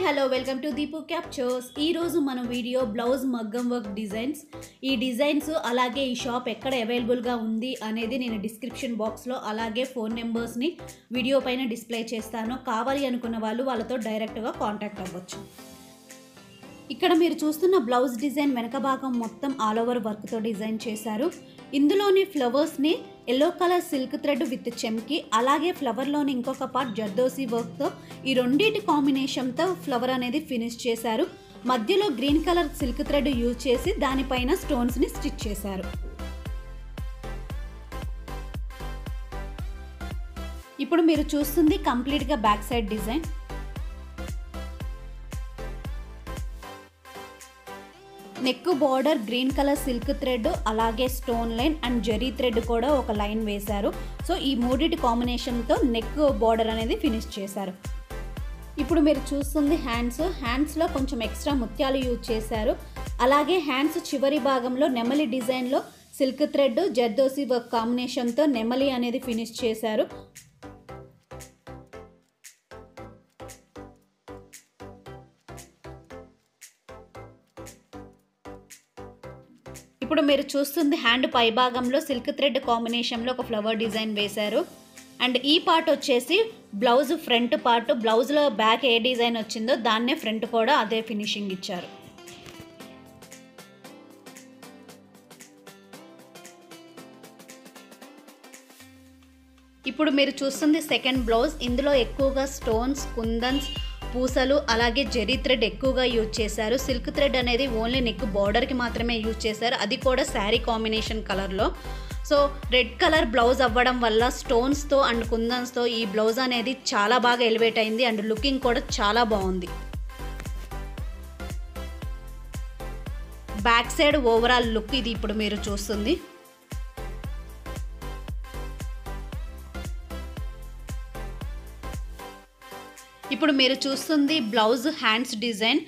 Hello welcome to Deepu captures. ఈరోజు మన video blouse మగ్గం వర్క్ డిజైన్స్. ఈ డిజైన్స్ అలాగే ఈ షాప్ ఎక్కడ అవైలబుల్గా ఉంది అనేది నేను డిస్క్రిప్షన్ బాక్స్లో అలాగే ఫోన్ నెంబర్స్ని వీడియో పైన డిస్ప్లే చేస్తాను. కావాలి అనుకున్న వాళ్ళు వాళ్ళతో డైరెక్ట్గా కాంటాక్ట్ అవ్వచ్చు. ఇక్కడ మీరు చూస్తున్న బ్లౌజ్ డిజైన్ వెనక భాగం మొత్తం ఆల్ ఓవర్ వర్క్తో డిజైన్ చేశారు. ఇందులోని ఫ్లవర్స్ని yellow colour silk thread with చెమ్కి, అలాగే ఫ్లవర్లోని ఇంకొక పార్ట్ జర్దోసి వర్క్తో ఈ రెండింటి కాంబినేషన్తో ఫ్లవర్ అనేది ఫినిష్ చేశారు. మధ్యలో green colour silk thread use చేసి దానిపైన స్టోన్స్ని స్టిచ్ చేశారు. ఇప్పుడు మీరు చూస్తుంది కంప్లీట్గా back side design. Neck border green colour silk thread, అలాగే stone line and zari thread కూడా ఒక లైన్ వేశారు. సో ఈ మూడిటి కాంబినేషన్తో నెక్ బార్డర్ అనేది ఫినిష్ చేశారు. ఇప్పుడు మీరు చూస్తుంది హ్యాండ్స్లో కొంచెం ఎక్స్ట్రా ముత్యాలు యూజ్ చేశారు. అలాగే హ్యాండ్స్ చివరి భాగంలో నెమలి డిజైన్లో సిల్క్ థ్రెడ్ జర్దోసి వర్క్ కాంబినేషన్తో నెమలి అనేది ఫినిష్ చేశారు. ఇప్పుడు మీరు చూస్తుంది హ్యాండ్ పై భాగంలో సిల్క్ థ్రెడ్ కాంబినేషన్లో ఒక ఫ్లవర్ డిజైన్ వేశారు. అండ్ ఈ పార్ట్ వచ్చేసి బ్లౌజ్ ఫ్రంట్ పార్ట్. బ్లౌజ్లో బ్యాక్ ఏ డిజైన్ వచ్చిందో దాన్నే ఫ్రంట్ కూడా అదే ఫినిషింగ్ ఇచ్చారు. ఇప్పుడు మీరు చూస్తుంది సెకండ్ బ్లౌజ్. ఇందులో ఎక్కువగా స్టోన్స్, కుందన్స్, పూసలు అలాగే జరీ థ్రెడ్ ఎక్కువగా యూజ్ చేశారు. సిల్క్ థ్రెడ్ అనేది ఓన్లీ నెక్ బార్డర్కి మాత్రమే యూజ్ చేశారు, అది కూడా శారీ కాంబినేషన్ కలర్లో. సో రెడ్ కలర్ బ్లౌజ్ అవ్వడం వల్ల స్టోన్స్తో అండ్ కుందన్స్తో ఈ బ్లౌజ్ అనేది చాలా బాగా ఎలివేట్ అయింది అండ్ లుకింగ్ కూడా చాలా బాగుంది. బ్యాక్ సైడ్ ఓవరాల్ లుక్ ఇది ఇప్పుడు మీరు చూస్తుంది. ఇప్పుడు మీరు చూస్తుంది బ్లౌజ్ హ్యాండ్స్ డిజైన్.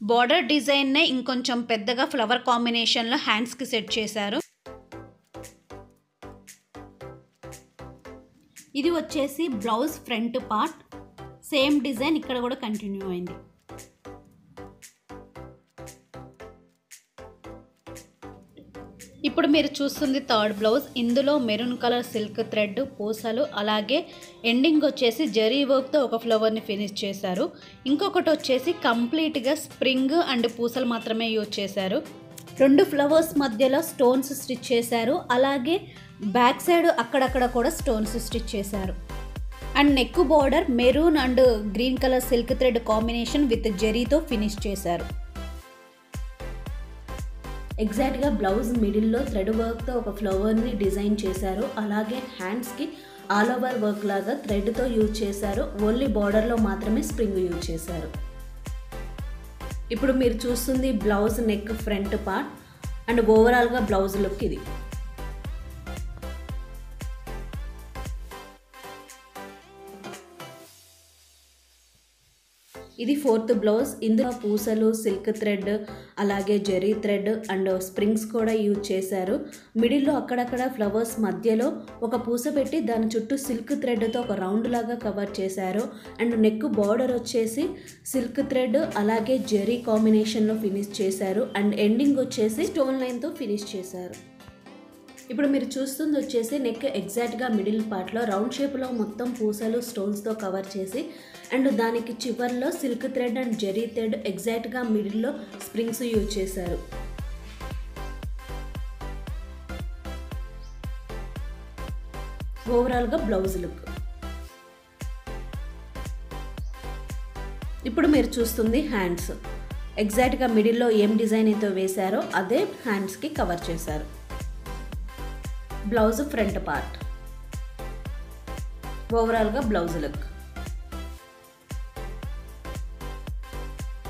బార్డర్ డిజైన్నే ఇంకొంచెం పెద్దగా ఫ్లవర్ కాంబినేషన్లో హ్యాండ్స్కి సెట్ చేశారు. ఇది వచ్చేసి blouse front part. Same design ఇక్కడ కూడా కంటిన్యూ అయింది. ఇప్పుడు మీరు చూస్తుంది థర్డ్ బ్లౌజ్. ఇందులో మెరూన్ కలర్ సిల్క్ థ్రెడ్, పూసలు అలాగే ఎండింగ్ వచ్చేసి జరీ వర్క్తో ఒక ఫ్లవర్ని ఫినిష్ చేశారు. ఇంకొకటి వచ్చేసి కంప్లీట్గా స్ప్రింగ్ అండ్ పూసలు మాత్రమే యూజ్ చేశారు. రెండు ఫ్లవర్స్ మధ్యలో స్టోన్స్ స్టిచ్ చేశారు. అలాగే బ్యాక్ సైడ్ అక్కడక్కడ కూడా స్టోన్స్ స్టిచ్ చేశారు. And neck border maroon and green colour silk thread combination with జరీతో ఫినిష్ చేశారు. ఎగ్జాక్ట్గా బ్లౌజ్ మిడిల్లో థ్రెడ్ వర్క్తో ఒక ఫ్లవర్ని డిజైన్ చేశారు. అలాగే హ్యాండ్స్కి ఆల్ ఓవర్ వర్క్ లాగా థ్రెడ్తో యూజ్ చేశారు. ఓన్లీ బార్డర్లో మాత్రమే స్ప్రింగ్ యూజ్ చేశారు. ఇప్పుడు మీరు చూస్తుంది blouse neck front part and ఓవరాల్గా బ్లౌజ్ లుక్ ఇది. ఇది ఫోర్త్ బ్లౌజ్. ఇందులో పూసలు, సిల్క్ థ్రెడ్ అలాగే జరీ థ్రెడ్ అండ్ స్ప్రింగ్స్ కూడా యూజ్ చేశారు. మిడిల్లో అక్కడక్కడ ఫ్లవర్స్ మధ్యలో ఒక పూస పెట్టి దాని చుట్టూ సిల్క్ థ్రెడ్తో ఒక రౌండ్ లాగా కవర్ చేశారు. అండ్ నెక్ బార్డర్ వచ్చేసి సిల్క్ థ్రెడ్ అలాగే జరీ కాంబినేషన్లో ఫినిష్ చేశారు. అండ్ ఎండింగ్ వచ్చేసి స్టోన్ లైన్తో ఫినిష్ చేశారు. ఇప్పుడు మీరు చూస్తుంది వచ్చేసి నెక్ ఎగ్జాక్ట్గా మిడిల్ పార్ట్లో రౌండ్ షేప్లో మొత్తం పూసలు స్టోన్స్తో కవర్ చేసి అండ్ దానికి చివర్లో silk thread and zari thread ఎగ్జాక్ట్గా మిడిల్లో స్ప్రింగ్స్ యూజ్ చేశారు. ఓవరాల్గా బ్లౌజ్ లుక్. ఇప్పుడు మీరు చూస్తుంది హ్యాండ్స్. ఎగ్జాక్ట్గా మిడిల్లో ఏం డిజైన్ అయితే వేశారో అదే హ్యాండ్స్కి కవర్ చేశారు. బ్లౌజ్ ఫ్రంట్ పార్ట్, ఓవరాల్గా బ్లౌజ్ లుక్.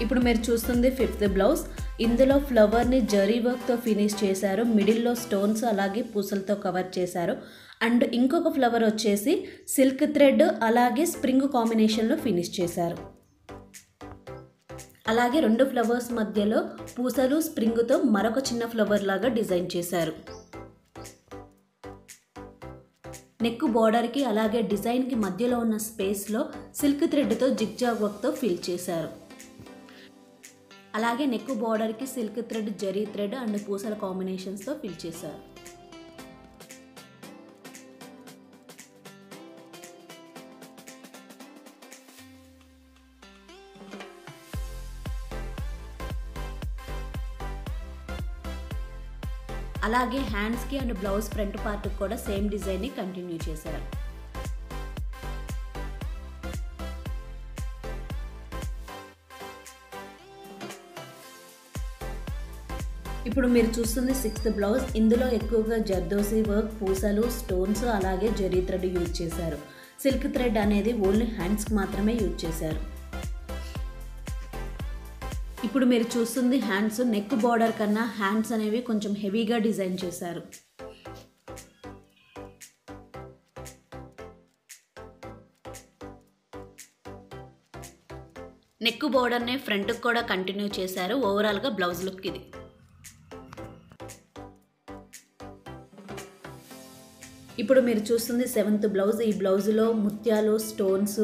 ఇప్పుడు మీరు చూస్తుంది ఫిఫ్త్ బ్లౌజ్. ఇందులో ఫ్లవర్ని జరీ వర్క్తో ఫినిష్ చేశారు. మిడిల్లో స్టోన్స్ అలాగే పూసలతో కవర్ చేశారు. అండ్ ఇంకొక ఫ్లవర్ వచ్చేసి సిల్క్ థ్రెడ్ అలాగే స్ప్రింగ్ కాంబినేషన్లో ఫినిష్ చేశారు. అలాగే రెండు ఫ్లవర్స్ మధ్యలో పూసలు స్ప్రింగ్తో మరొక చిన్న ఫ్లవర్ లాగా డిజైన్ చేశారు. నెక్ బార్డర్కి అలాగే డిజైన్కి మధ్యలో ఉన్న స్పేస్లో సిల్క్ థ్రెడ్తో జిగ్జాగ్ వర్క్తో ఫిల్ చేశారు. అలాగే నెక్ బార్డర్కి silk thread, zari thread and పూసల కాంబినేషన్స్తో ఫిల్ చేశారు. అలాగే హ్యాండ్స్కి అండ్ బ్లౌజ్ ఫ్రంట్ పార్ట్కి కూడా సేమ్ డిజైన్ని కంటిన్యూ చేశారు. ఇప్పుడు మీరు చూస్తుంది 6th బ్లౌజ్. ఇందులో ఎక్కువగా జర్దోసి వర్క్, పూసలు, స్టోన్స్ అలాగే జరీ థ్రెడ్ యూజ్ చేశారు. సిల్క్ థ్రెడ్ అనేది ఓన్లీ హ్యాండ్స్కి మాత్రమే యూజ్ చేశారు. ఇప్పుడు మీరు చూస్తుంది హ్యాండ్స్. నెక్ బార్డర్ కన్నా హ్యాండ్స్ అనేవి కొంచెం హెవీగా డిజైన్ చేశారు. నెక్ బార్డర్నే ఫ్రంట్కి కూడా కంటిన్యూ చేశారు. ఓవరాల్గా బ్లౌజ్ లుక్ ఇది. ఇప్పుడు మీరు చూస్తుంది 7th బ్లౌజ్. ఈ బ్లౌజ్లో ముత్యాలు, స్టోన్స్,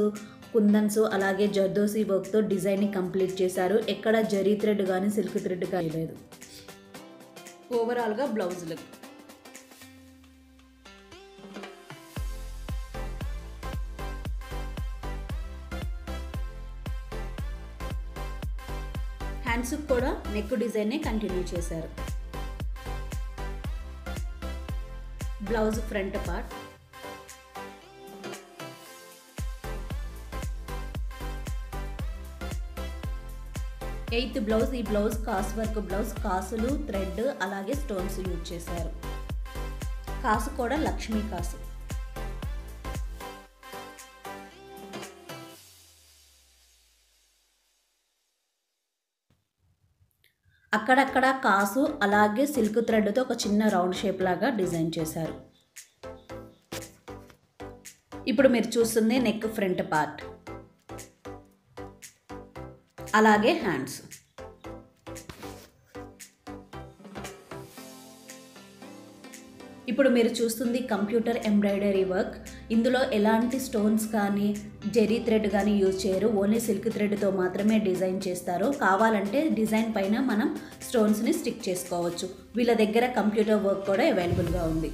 కుందన్స్ అలాగే జర్దోసి వర్క్తో డిజైన్ని కంప్లీట్ చేశారు. ఎక్కడ జరీ థ్రెడ్ కానీ సిల్క్ థ్రెడ్ కానీ లేదు. ఓవరాల్గా బ్లౌజ్ లుక్. హ్యాండ్స్కి కూడా నెక్ డిజైన్నే కంటిన్యూ చేశారు. Blouse front part. Eighth blouse. ఈ బ్లౌజ్ కాసు వర్క్ బ్లౌజ్. కాసులు, థ్రెడ్ అలాగే స్టోన్స్ యూజ్ చేశారు. కాసు కూడా లక్ష్మీ కాసు. అక్కడక్కడ కాసు అలాగే సిల్క్ థ్రెడ్తో ఒక చిన్న రౌండ్ షేప్ లాగా డిజైన్ చేశారు. ఇప్పుడు మీరు చూస్తుంది నెక్ ఫ్రంట్ పార్ట్ అలాగే హ్యాండ్స్. ఇప్పుడు మీరు చూస్తుంది కంప్యూటర్ ఎంబ్రాయిడరీ వర్క్. ఇందులో ఎలాంటి స్టోన్స్ కానీ జెరీ థ్రెడ్ కానీ యూజ్ చేయరు. ఓన్లీ సిల్క్ థ్రెడ్తో మాత్రమే డిజైన్ చేస్తారు. కావాలంటే డిజైన్ పైన మనం స్టోన్స్ని స్టిక్ చేసుకోవచ్చు. వీళ్ళ దగ్గర కంప్యూటర్ వర్క్ కూడా అవైలబుల్గా ఉంది.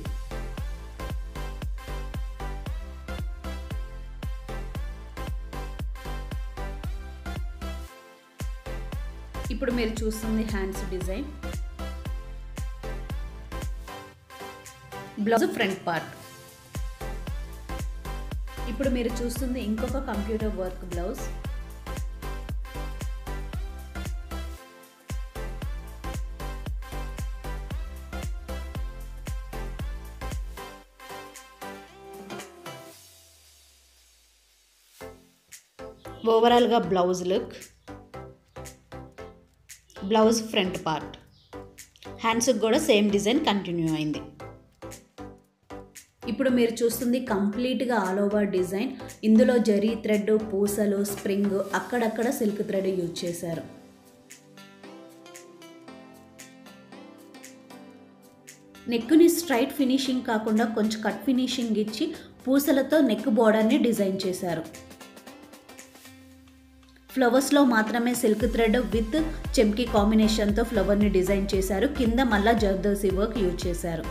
ఇప్పుడు మీరు చూస్తుంది hands design. Blouse front part. ఇప్పుడు మీరు చూస్తుంది ఇంకొక కంప్యూటర్ వర్క్ బ్లౌజ్. ఓవరాల్గా blouse look. Blouse front part. హ్యాండ్స్కి కూడా సేమ్ డిజైన్ కంటిన్యూ అయింది. ఇప్పుడు మీరు చూస్తుంది కంప్లీట్గా ఆల్ ఓవర్ డిజైన్. ఇందులో జరీ థ్రెడ్, పూసలు, స్ప్రింగ్, అక్కడక్కడ సిల్క్ థ్రెడ్ యూజ్ చేశారు. నెక్ని స్ట్రైట్ ఫినిషింగ్ కాకుండా కొంచెం కట్ ఫినిషింగ్ ఇచ్చి పూసలతో నెక్ బోర్డర్ని డిజైన్ చేశారు. ఫ్లవర్స్లో మాత్రమే సిల్క్ థ్రెడ్ విత్ చెమ్కీ కాంబినేషన్తో ఫ్లవర్ని డిజైన్ చేశారు. కింద మళ్ళా జర్దోసి వర్క్ యూజ్ చేశారు.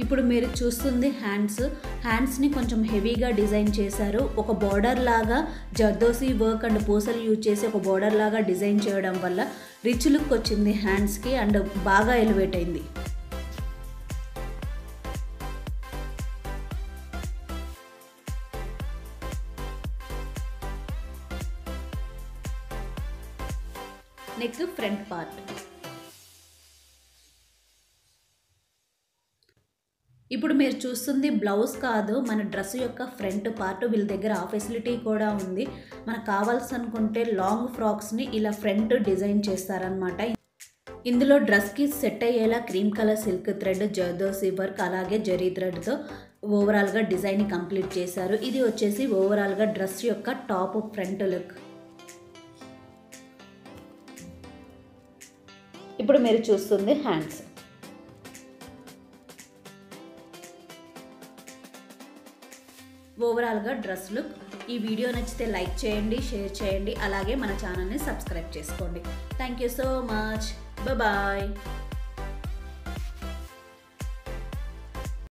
ఇప్పుడు మీరు చూస్తుంది హ్యాండ్స్ని కొంచెం హెవీగా డిజైన్ చేశారు. ఒక బార్డర్ లాగా జర్దోసి వర్క్ అండ్ పూసలు యూజ్ చేసి ఒక బార్డర్ లాగా డిజైన్ చేయడం వల్ల రిచ్ లుక్ వచ్చింది హ్యాండ్స్కి అండ్ బాగా ఎలివేట్ అయింది. Neck front part. ఇప్పుడు మీరు చూస్తుంది బ్లౌజ్ కాదు, మన డ్రెస్ యొక్క ఫ్రంట్ పార్ట్. వీళ్ళ దగ్గర ఆ ఫెసిలిటీ కూడా ఉంది. మనకు కావాల్సి అనుకుంటే లాంగ్ ఫ్రాక్స్ని ఇలా ఫ్రంట్ డిజైన్ చేస్తారనమాట. ఇందులో డ్రెస్కి సెట్ అయ్యేలా cream colour silk thread, zardozi work అలాగే జరీ థ్రెడ్తో ఓవరాల్గా డిజైన్ కంప్లీట్ చేశారు. ఇది వచ్చేసి ఓవరాల్గా డ్రెస్ యొక్క టాప్ ఫ్రంట్ లుక్. ఇప్పుడు మీరు చూస్తుంది హ్యాండ్స్. ఓవరాల్గా డ్రెస్ లుక్. ఈ వీడియో నచ్చితే లైక్ చేయండి, షేర్ చేయండి, అలాగే మన ఛానల్ని సబ్స్క్రైబ్ చేసుకోండి. Thank you so much. Bye.